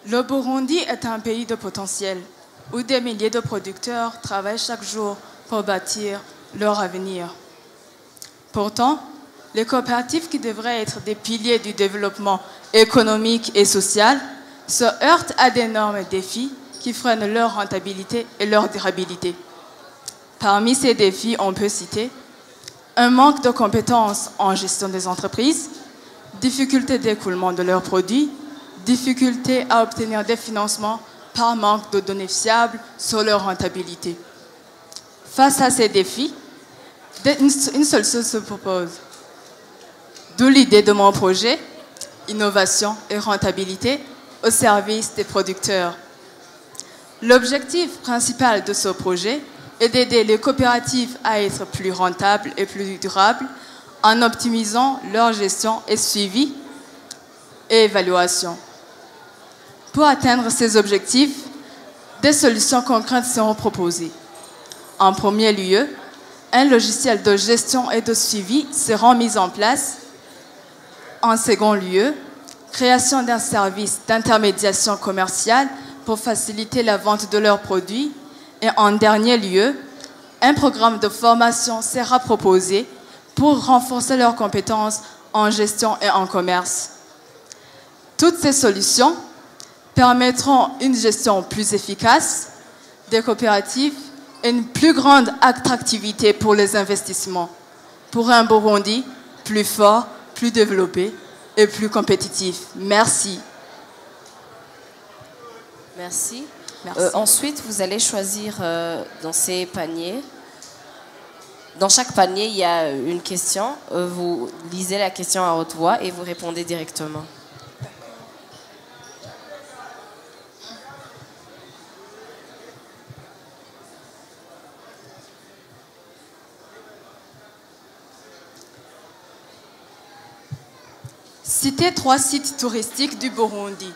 Le Burundi est un pays de potentiel, où des milliers de producteurs travaillent chaque jour pour bâtir leur avenir. Pourtant, les coopératives qui devraient être des piliers du développement économique et social se heurtent à d'énormes défis qui freinent leur rentabilité et leur durabilité. Parmi ces défis, on peut citer un manque de compétences en gestion des entreprises, difficultés d'écoulement de leurs produits, difficultés à obtenir des financements par manque de données fiables sur leur rentabilité. Face à ces défis, une seule chose se propose. D'où l'idée de mon projet, innovation et rentabilité au service des producteurs. L'objectif principal de ce projet est d'aider les coopératives à être plus rentables et plus durables en optimisant leur gestion et suivi et évaluation. Pour atteindre ces objectifs, des solutions concrètes seront proposées. En premier lieu, un logiciel de gestion et de suivi sera mis en place. En second lieu, création d'un service d'intermédiation commerciale pour faciliter la vente de leurs produits. Et en dernier lieu, un programme de formation sera proposé pour renforcer leurs compétences en gestion et en commerce. Toutes ces solutions permettront une gestion plus efficace des coopératives et une plus grande attractivité pour les investissements, pour un Burundi plus fort, plus développé et plus compétitif. Merci. Merci. Merci. Ensuite, vous allez choisir dans ces paniers. Dans chaque panier, il y a une question. Vous lisez la question à haute voix et vous répondez directement. Citez 3 sites touristiques du Burundi.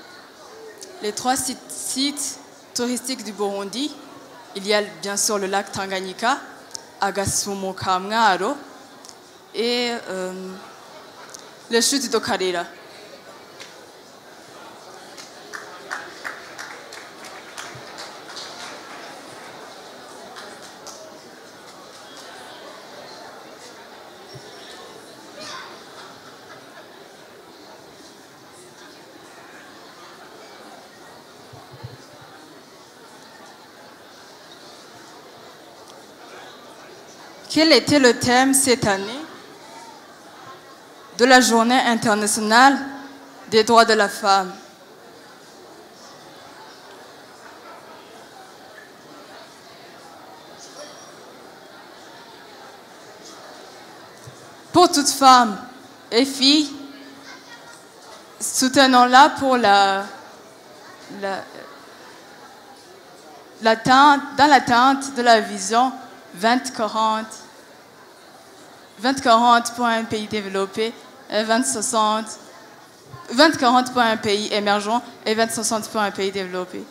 Les 3 sites touristiques du Burundi, il y a bien sûr le lac Tanganyika, Agasumo Kamwaro et les chutes de Karira. Quel était le thème cette année de la Journée internationale des droits de la femme? Pour toute femme et fille, soutenons-la pour dans l'atteinte de la vision 2040 pour un pays développé et 2040 pour un pays émergent et 2060 pour un pays développé.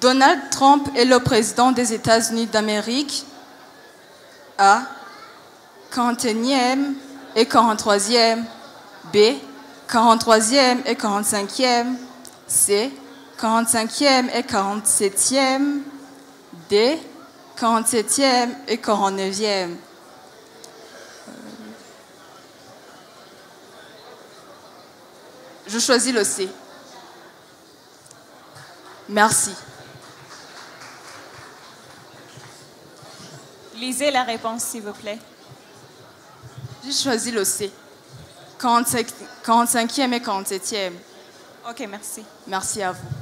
Donald Trump est le président des États-Unis d'Amérique. A. 41e et 43e. B. 43e et 45e. C. 45e et 47e. D. 47e et 49e. Je choisis le C. Merci. Lisez la réponse, s'il vous plaît. J'ai choisi le C. 45e et 47e. OK, merci. Merci à vous.